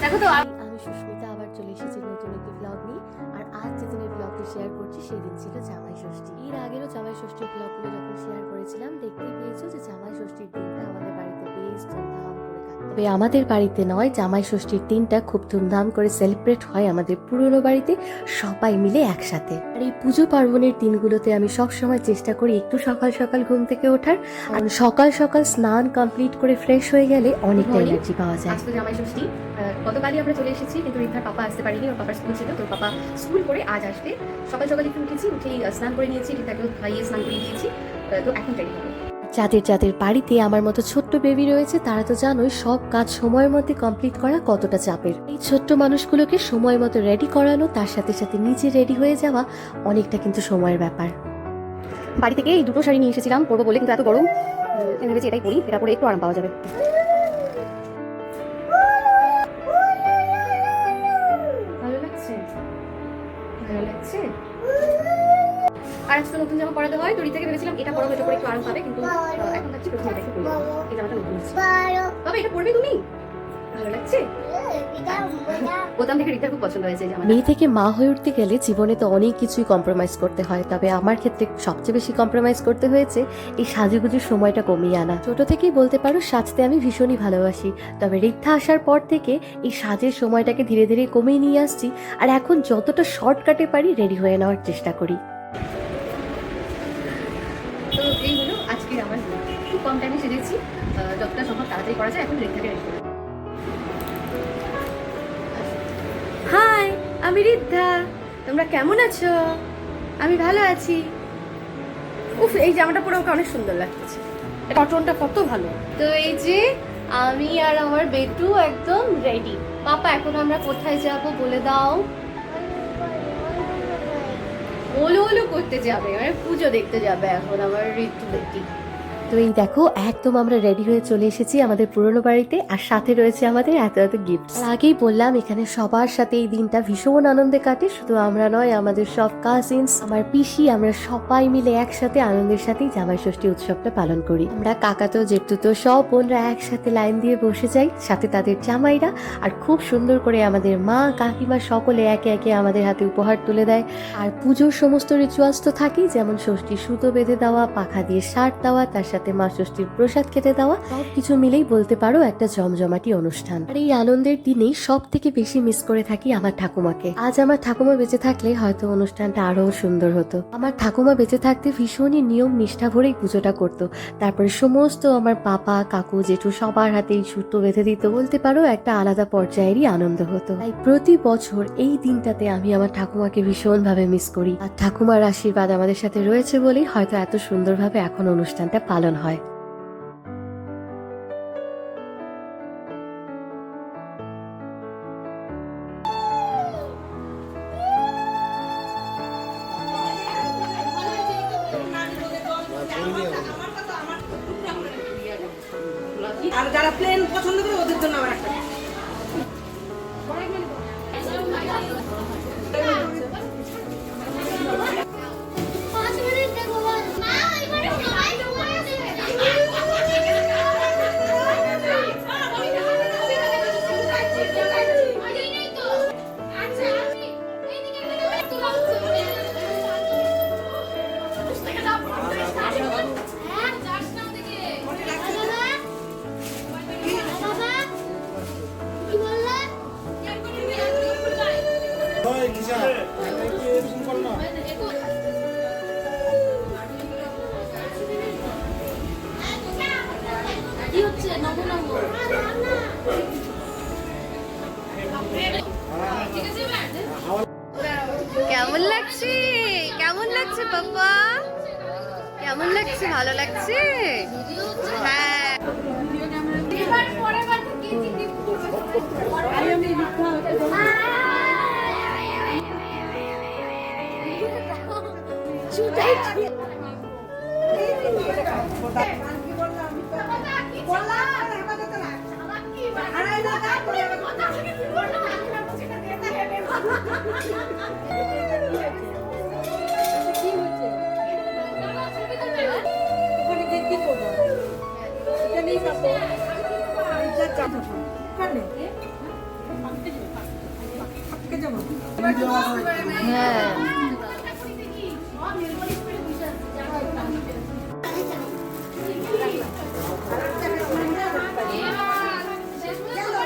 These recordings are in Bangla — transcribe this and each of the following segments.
দেখো তো আমি সুস্মিতা আবার চলে এসেছি নতুন একটি ব্লগ নিয়ে। আর আজ যেদিনের ব্লগটি শেয়ার করছি সেদিন ছিল জামাই ষষ্ঠী। এর আগেরও জামাই ষষ্ঠীর ব্লগগুলো যখন শেয়ার করেছিলাম দেখতেই পেয়েছো যে জামাই ষষ্ঠীর দিনটা আমাদের বাড়িতে বেশ ধুমধাম করে কাটে। তবে আমাদের বাড়িতে নয়, জামাই ষষ্ঠীর দিনটা খুব ধুমধাম করে সেলিব্রেট হয় আমাদের পুরনো বাড়িতে সবাই মিলে একসাথে। আর এই পুজো পার্বণের দিনগুলোতে আমি সব সময় চেষ্টা করি একটু সকাল সকাল ঘুম থেকে ওঠার। আর সকাল সকাল স্নান কমপ্লিট করে ফ্রেশ হয়ে গেলে অনেকটা এনার্জি পাওয়া যায়। আজকে জামাই ষষ্ঠী, গতকালই আমরা চলে এসেছি, কিন্তু রিদ্ধার পাপা আসতে পারিনি, ওর পাপার স্কুল ছিল, তো পাপা স্কুল করে আজ আসবে। সকাল সকাল একটু উঠেছি, উঠেই স্নান করে নিয়েছি, রিদ্ধাকেও খাইয়ে স্নান করে দিয়েছি, তো এখন রেডি হবো। যাদের যাদের বাড়িতে আমার মতো ছোট্ট বেবি রয়েছে তারা তো জানোই সব কাজ সময়ের মধ্যে কমপ্লিট করা কতটা চাপের। এই ছোট্ট মানুষগুলোকে সময় মতো রেডি করানো, তার সাথে সাথে নিজে রেডি হয়ে যাওয়া অনেকটা কিন্তু সময়ের ব্যাপার। বাড়ি থেকে এই দুটো শাড়ি নিয়ে এসেছিলাম পরবো বলে, কিন্তু এত গরম ভেবেছি এটাই পরি, এটা পরে একটু আরাম পাওয়া যাবে। ভালো লাগছে, ভালো লাগছে। আর আজকে নতুন জামা পরাতে হয়, তো থেকে ভেবেছিলাম এটা পরবো, এটা পরে একটু আরাম পাবে, কিন্তু এখন ভাবছি প্রথমে এটা একটু পরবো। এই জামাটা নতুন হচ্ছে, তবে এটা পরবে তুমি, ভালো লাগছে। বোতাম থেকে রিতার খুব পছন্দ হয়েছে এই জামাটা। মেয়ে থেকে মা হয়ে উঠতে গেলে জীবনে তো অনেক কিছুই কম্প্রোমাইজ করতে হয়, তবে আমার ক্ষেত্রে সবচেয়ে বেশি কম্প্রোমাইজ করতে হয়েছে এই সাজুগুজুর সময়টা কমিয়ে আনা। ছোট থেকেই বলতে পারো সাজতে আমি ভীষণই ভালোবাসি, তবে রিদ্ধা আসার পর থেকে এই সাজের সময়টাকে ধীরে ধীরে কমিয়ে নিয়ে আসছি। আর এখন যতটা শর্টকাটে পারি রেডি হয়ে নেওয়ার চেষ্টা করি। তো এই হলো আজকে আমার খুব কম টাইমে সেজেছি, যতটা সম্ভব তাড়াতাড়ি করা যায়। এখন রিদ্ধাকে রেডি করি। হাই, আমি রিদ্ধা, তোমরা কেমন আছো? আমি ভালো আছি। উফ, এই জামাটা পরে ওকে অনেক সুন্দর লাগছে, কটনটা কত ভালো। তো এই যে আমি আর আমার বেটু একদম রেডি। পাপা এখন আমরা কোথায় যাব বলে দাও? ওলো ওলো করতে যাবে, মানে পুজো দেখতে যাবে এখন আমার ঋতু বেটি। তো এই দেখো একদম আমরা রেডি হয়ে চলে এসেছি আমাদের পুরনো বাড়িতে, আর সাথে রয়েছে আমাদের এত এত গিফট। আগেই বললাম এখানে সবার সাথে এই দিনটা ভীষণ আনন্দে কাটে, শুধু আমরা নয়, আমাদের সব কাজিনস, আমার পিসি, আমরা সবাই মিলে একসাথে আনন্দের সাথেই জামাই ষষ্ঠী উৎসবটা পালন করি। আমরা কাকাতো জেঠুতো সব বোনরা একসাথে লাইন দিয়ে বসে যাই, সাথে তাদের জামাইরা, আর খুব সুন্দর করে আমাদের মা কাকিমা সকলে একে একে আমাদের হাতে উপহার তুলে দেয়। আর পুজোর সমস্ত রিচুয়ালস তো থাকেই, যেমন ষষ্ঠী সুতো বেঁধে দেওয়া, পাখা দিয়ে শার্ট দেওয়া, তার সাথে মা ষষ্ঠীর প্রসাদ খেতে দেওয়া, সবকিছু মিলেই বলতে পারো একটা জমজমাটি অনুষ্ঠান। আর এই আনন্দের দিনেই সব থেকে বেশি মিস করে থাকি আমার ঠাকুমাকে। আজ আমার ঠাকুমা বেঁচে থাকলে হয়তো অনুষ্ঠানটা আরো সুন্দর হতো। আমার ঠাকুমা বেঁচে থাকতে ভীষণই নিয়ম নিষ্ঠা ভরেই পুজোটা করতো, তারপরে সমস্ত আমার পাপা কাকু জেঠু সবার হাতেই সুতো বেঁধে দিত। বলতে পারো একটা আলাদা পর্যায়েরই আনন্দ হতো। তাই প্রতি বছর এই দিনটাতে আমি আমার ঠাকুমাকে ভীষণ ভাবে মিস করি। আর ঠাকুমার আশীর্বাদ আমাদের সাথে রয়েছে বলেই হয়তো এত সুন্দরভাবে এখন অনুষ্ঠানটা পালন হয়। আর যারা প্লেন পছন্দ করে ওদের জন্য আবার একটা কেমন লাগছে, কেমন লাগছে পাপা, কেমন লাগছে? ভালো লাগছে? হ্যাঁ। হ্যাঁ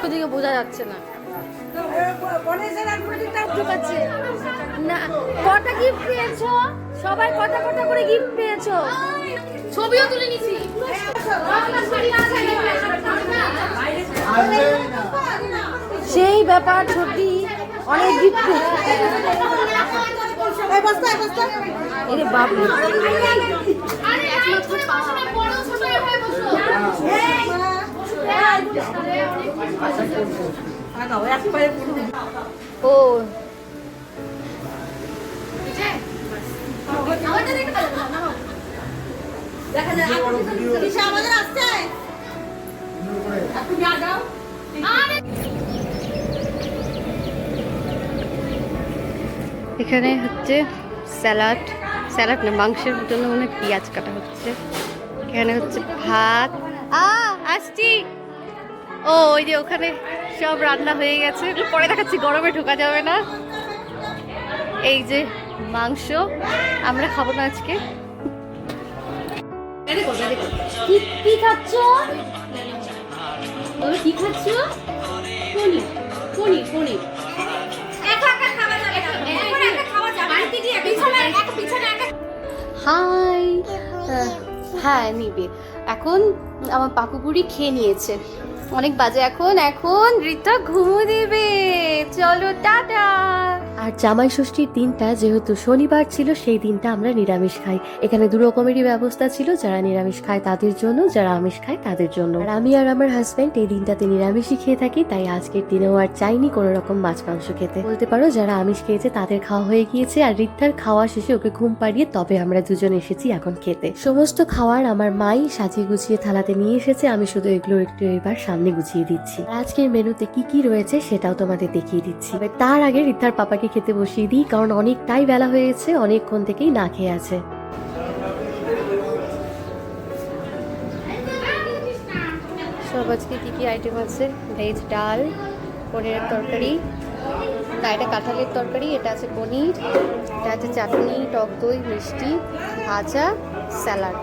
ওদিকে বোঝা যাচ্ছে না না কটা গিফট পেয়েছো সবাই কটা কটা করে গিফট পেয়েছো ছবিও তুলে নিছি সেই ব্যাপার ছোটি অনেক গিফট এরে বাবু ও এখানে হচ্ছে স্যালাড না মাংসের জন্য মনে হয় পেঁয়াজ কাটা হচ্ছে এখানে হচ্ছে ভাত আসছি ও ওই যে ওখানে সব রান্না হয়ে গেছে পরে দেখাচ্ছি গরমে ঢোকা যাবে না এই যে মাংস আমরা খাবো না আজকে কি খাচ্ছ কি খাচ্ছ পনির পনির পনির হাই হ্যাঁ নিবে এখন আমার পাকুপুরি খেয়ে নিয়েছে অনেক বাজে এখন রিতা ঘুমো দেবে চলো টাটা আর জামাই ষষ্ঠীর দিনটা যেহেতু শনিবার ছিল সেই দিনটা আমরা নিরামিষ খাই এখানে দু রকমেরই ব্যবস্থা ছিল যারা নিরামিষ খায় তাদের জন্য যারা আমিষ খায় তাদের জন্য আর আমি আর আমার হাজবেন্ড এই দিনটাতে নিরামিষই খেয়ে থাকি তাই আজকের দিনেও আর চাইনি কোনো রকম মাছ মাংস খেতে বলতে পারো যারা আমিষ খেয়েছে তাদের খাওয়া হয়ে গিয়েছে আর রিতার খাওয়া শেষে ওকে ঘুম পাড়িয়ে তবে আমরা দুজন এসেছি এখন খেতে সমস্ত খাওয়ার আমার মাই সাজিয়ে গুছিয়ে থালাতে নিয়ে এসেছে আমি শুধু এগুলো একটু এবার সামনে গুছিয়ে দিচ্ছি আজকের মেনুতে কি কি রয়েছে সেটাও তোমাদের দেখিয়ে দিচ্ছি তার আগে রিতার পাপাকে খেতে বসিয়ে দিই কারণ অনেকটাই বেলা হয়েছে অনেকক্ষণ থেকেই না খেয়ে আছে সব আজকে কি কি আইটেম আছে ভেজ ডাল পনিরের তরকারি এটা কাঁঠালের তরকারি এটা আছে পনির এটা আছে চাটনি টক দই মিষ্টি ভাজা স্যালাড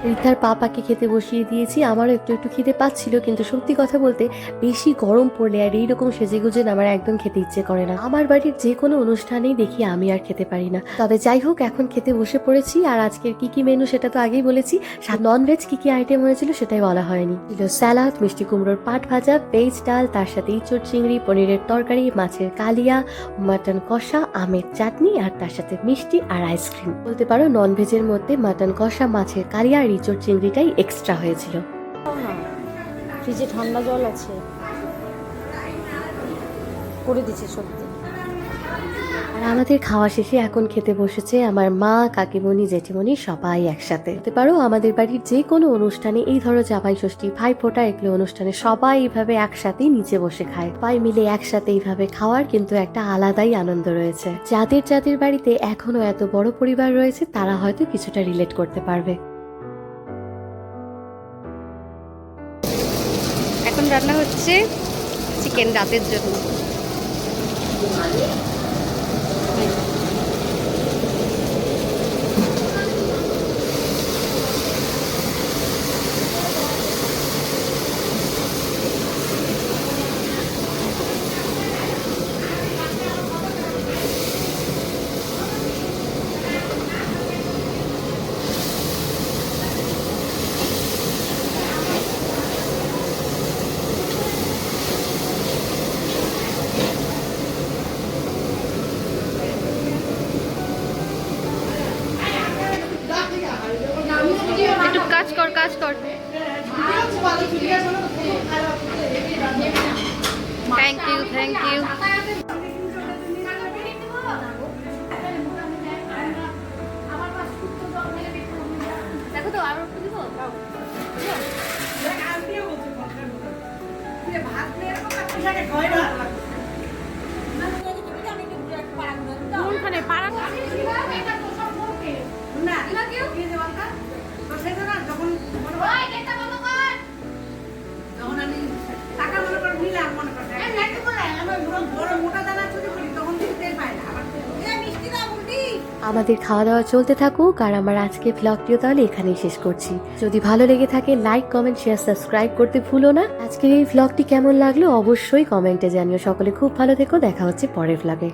রিতার পাপাকে খেতে বসিয়ে দিয়েছি আমারও একটু একটু খেতে পাচ্ছিল কিন্তু সত্যি কথা বলতে বেশি গরম পড়লে আর এইরকম সেজেগুজে আমার একদম খেতে ইচ্ছে করে না আমার বাড়ির যে কোনো অনুষ্ঠানেই দেখি আমি আর খেতে পারি না তবে যাই হোক এখন খেতে বসে পড়েছি আর আজকের কি কি মেনু সেটা তো আগেই বলেছি ননভেজ কি কি আইটেম হয়েছিল সেটাই বলা হয়নি ছিল স্যালাড মিষ্টি কুমড়োর পাট ভাজা ভেজ ডাল তার সাথে ইঁচড় চিংড়ি পনিরের তরকারি মাছের কালিয়া মাটন কষা আমের চাটনি আর তার সাথে মিষ্টি আর আইসক্রিম বলতে পারো ননভেজের মধ্যে মাটন কষা মাছের কালিয়া আর ইঁচড় চিংড়িটাই এক্সট্রা হয়েছিল ফ্রিজে ঠান্ডা জল আছে করে দিচ্ছে সত্যি আর আমাদের খাওয়া শেষে এখন খেতে বসেছে আমার মা কাকিমণি জেঠিমণি সবাই একসাথে হতে পারো আমাদের বাড়ির যে কোনো অনুষ্ঠানে এই ধরো জামাই ষষ্ঠী ভাইফোঁটা এগুলো অনুষ্ঠানে সবাই এইভাবে একসাথেই নিচে বসে খায় সবাই মিলে একসাথে এইভাবে খাওয়ার কিন্তু একটা আলাদাই আনন্দ রয়েছে যাদের যাদের বাড়িতে এখনো এত বড় পরিবার রয়েছে তারা হয়তো কিছুটা রিলেট করতে পারবে এখন রান্না হচ্ছে চিকেন রাতের জন্য একটু কাজ কর থ্যাংক ইউ দেখো তো আর একটু দিব কোনখানে পাড়া না যখন আমি বড় মোটা দানা ছুটি করি তখন কিন্তু তেল পায় না আবার মিষ্টি দাও বুলটি। আমাদের খাওয়া দাওয়া চলতে থাকুক, আর আমার আজকে ভ্লগটিও তাহলে এখানেই শেষ করছি। যদি ভালো লেগে থাকে লাইক, কমেন্ট, শেয়ার, সাবস্ক্রাইব করতে ভুলো না। আজকের এই ভ্লগটি কেমন লাগলো অবশ্যই কমেন্টে জানিও। সকলে খুব ভালো থেকো, দেখা হচ্ছে পরের ভ্লগে।